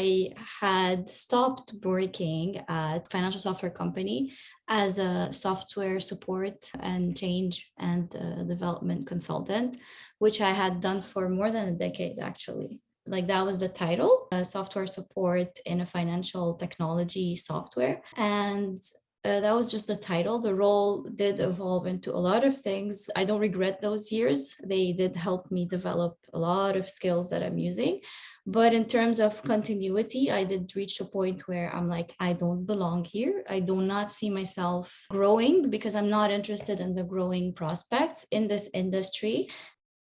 I had stopped working at financial software company as a software support and change and development consultant, which I had done for more than a decade, actually. Like that was the title, software support in a financial technology software. And that was just the title. The role did evolve into a lot of things. I don't regret those years. They did help me develop a lot of skills that I'm using. But in terms of continuity, I did reach a point where I'm like, I don't belong here. I do not see myself growing because I'm not interested in the growing prospects in this industry.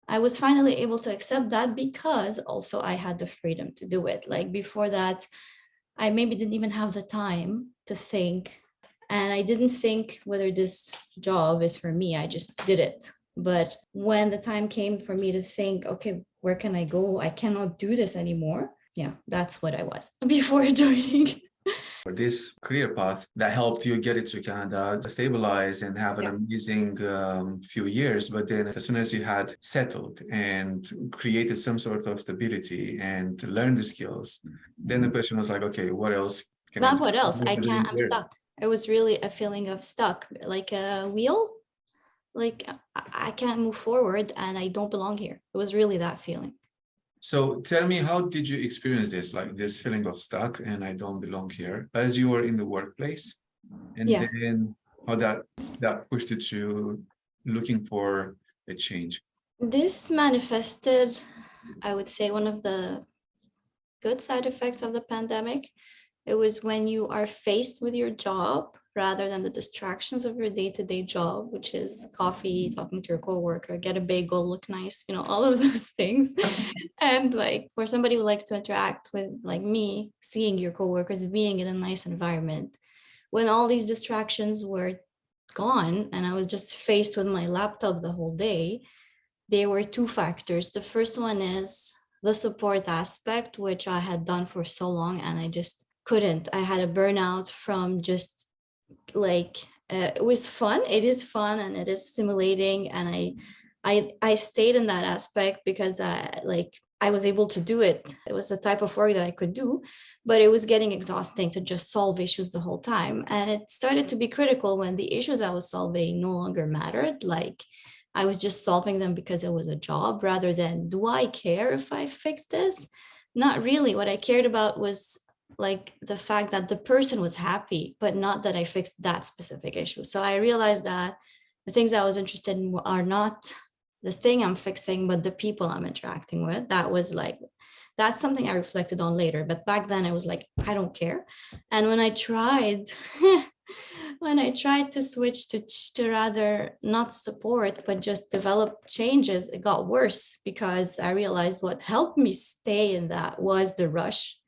I was finally able to accept that because also I had the freedom to do it. Like before that, I maybe didn't even have the time to think. And I didn't think whether this job is for me. I just did it. But when the time came for me to think, okay, where can I go? I cannot do this anymore. Yeah, that's what I was before joining. This career path that helped you get it to Canada, stabilize and have an amazing few years. But then as soon as you had settled and created some sort of stability and learned the skills, then the question was like, okay, what else can I do? Not what else? I can't, I'm stuck. It was really a feeling of stuck, like a wheel. Like I can't move forward and I don't belong here. It was really that feeling. So tell me, how did you experience this, like this feeling of stuck and I don't belong here as you were in the workplace? And then how that pushed you to looking for a change? This manifested, I would say, one of the good side effects of the pandemic. It was when you are faced with your job rather than the distractions of your day-to-day job, which is coffee, talking to your coworker, get a bagel, look nice, all of those things. And like for somebody who likes to interact with like me, seeing your coworkers, being in a nice environment, when all these distractions were gone and I was just faced with my laptop the whole day, there were two factors. The first one is the support aspect, which I had done for so long and I just couldn't. I had a burnout from just like it was fun. It is fun and it is stimulating, and I stayed in that aspect because I was able to do it. It was the type of work that I could do, but it was getting exhausting to just solve issues the whole time. And it started to be critical when the issues I was solving no longer mattered. Like I was just solving them because it was a job rather than, do I care if I fix this? Not really. What I cared about was like the fact that the person was happy, but not that I fixed that specific issue. So I realized that the things I was interested in are not the thing I'm fixing, but the people I'm interacting with. That's something I reflected on later. But back then I was like, I don't care. And when I tried, to switch to rather not support, but just develop changes, it got worse because I realized what helped me stay in that was the rush,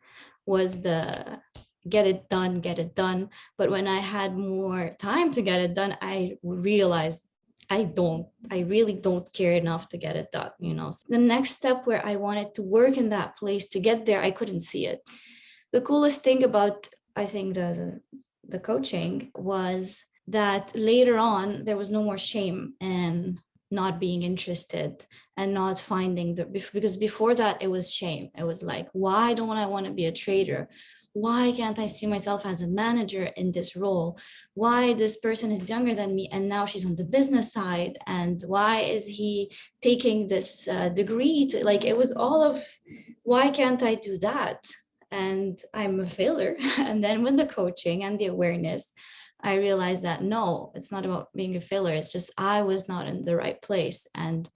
was the get it done. But when I had more time to get it done, I realized I really don't care enough to get it done. So the next step where I wanted to work in that place to get there, I couldn't see it. The coolest thing about, I think, the coaching was that later on, there was no more shame and not being interested and not finding because before that it was shame. It was like, why don't I want to be a trader? Why can't I see myself as a manager in this role? Why this person is younger than me and now she's on the business side? And why is he taking this degree? It was all of, why can't I do that? And I'm a failure. And then with the coaching and the awareness, I realized that no, it's not about being a failure. It's just I was not in the right place. And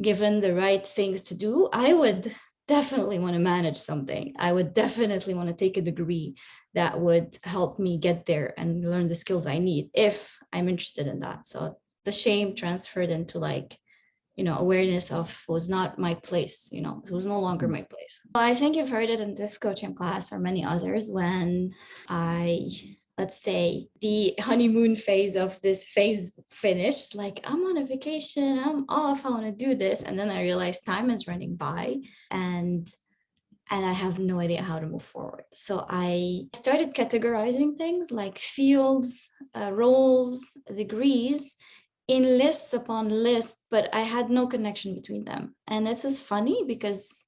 given the right things to do, I would definitely want to manage something. I would definitely want to take a degree that would help me get there and learn the skills I need if I'm interested in that. So the shame transferred into awareness of was not my place, it was no longer my place. I think you've heard it in this coaching class or many others when let's say the honeymoon phase of this phase finished, like I'm on a vacation, I'm off, I want to do this. And then I realized time is running by and I have no idea how to move forward. So I started categorizing things like fields, roles, degrees in lists upon lists, but I had no connection between them. And this is funny because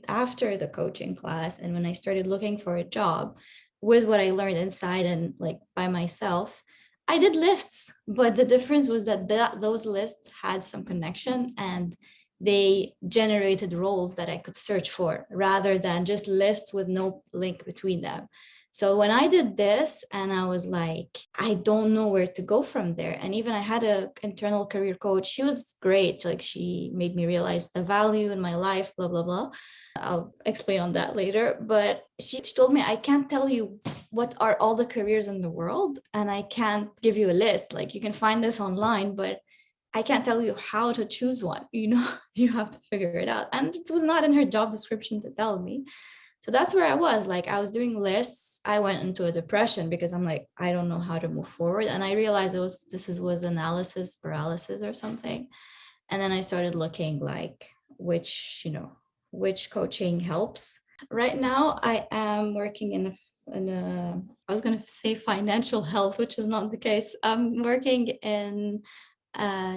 after the coaching class and when I started looking for a job with what I learned inside and like by myself, I did lists, but the difference was that those lists had some connection and they generated roles that I could search for rather than just lists with no link between them. So when I did this and I was like, I don't know where to go from there. And even I had a internal career coach. She was great. Like she made me realize the value in my life, blah, blah, blah. I'll explain on that later. But she told me, I can't tell you what are all the careers in the world. And I can't give you a list. Like you can find this online, but I can't tell you how to choose one. You have to figure it out. And it was not in her job description to tell me. So that's where I was. Like I was doing lists. I went into a depression because I'm like, I don't know how to move forward. And I realized this was analysis paralysis or something. And then I started looking like which coaching helps. Right now I am working in a I was going to say financial health, which is not the case. I'm working in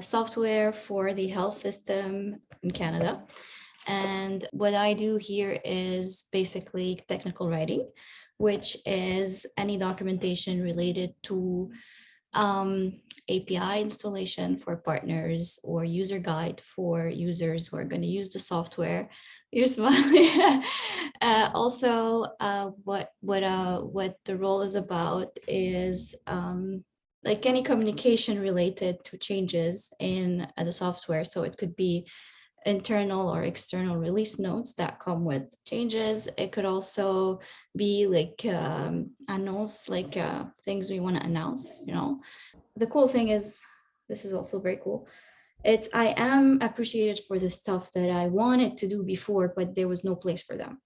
software for the health system in Canada. And what I do here is basically technical writing, which is any documentation related to API installation for partners or user guide for users who are going to use the software. You're smiling. Also, what the role is about is like any communication related to changes in the software. So it could be internal or external release notes that come with changes. It could also be like announce, like things we want to announce. The cool thing is, this is also very cool. I am appreciated for the stuff that I wanted to do before, but there was no place for them.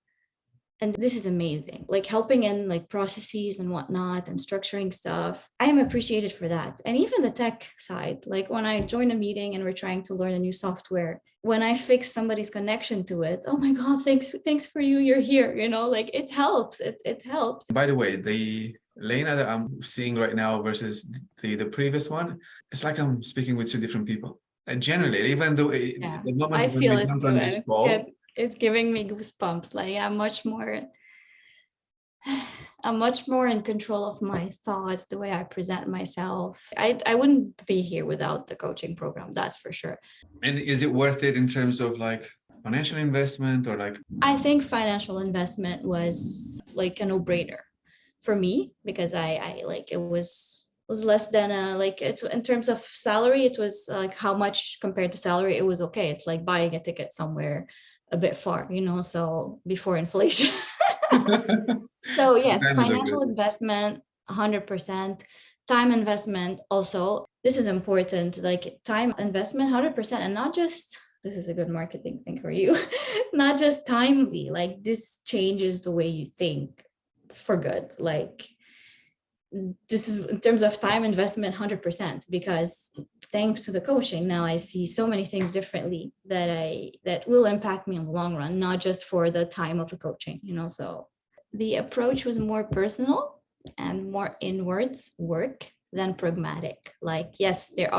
And this is amazing, like helping in like processes and whatnot and structuring stuff. I am appreciated for that. And even the tech side, like when I join a meeting and we're trying to learn a new software, when I fix somebody's connection to it, oh my God, thanks for you. You're here, like it helps. It helps. By the way, the Lena that I'm seeing right now versus the previous one, it's like I'm speaking with two different people. And generally, even though Yeah, the moment I when we feel it jumped too. on this And call, it's giving me goosebumps. Like I'm much more in control of my thoughts, the way I present myself. I wouldn't be here without the coaching program, that's for sure. and is it worth it in terms of like financial investment or like? I think financial investment was like a no-brainer for me because I like it was less than like it in terms of salary, it was like how much compared to salary, it was okay. It's like buying a ticket somewhere a bit far, so before inflation. So yes, Depends a little financial bit. investment, 100%. Time investment also. This is important, like time investment, 100%. And not just, this is a good marketing thing for you, not just timely, like this changes the way you think for good. Like this is in terms of time investment, 100%, because thanks to the coaching, now I see so many things differently that will impact me in the long run, not just for the time of the coaching, so the approach was more personal and more inwards work than pragmatic. Like, yes, there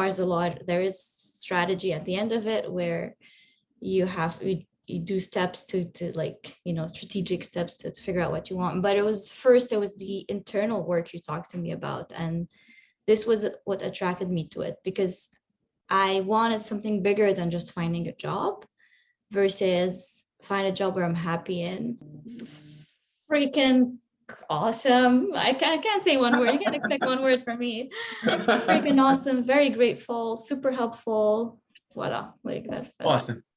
is strategy at the end of it where you do steps to like, strategic steps to figure out what you want. But it was the internal work you talked to me about. And this was what attracted me to it, because I wanted something bigger than just finding a job versus find a job where I'm happy in. Freaking awesome. I can't say one word. You can't expect one word from me. Freaking awesome. Very grateful. Super helpful. Voila. Like that's Awesome.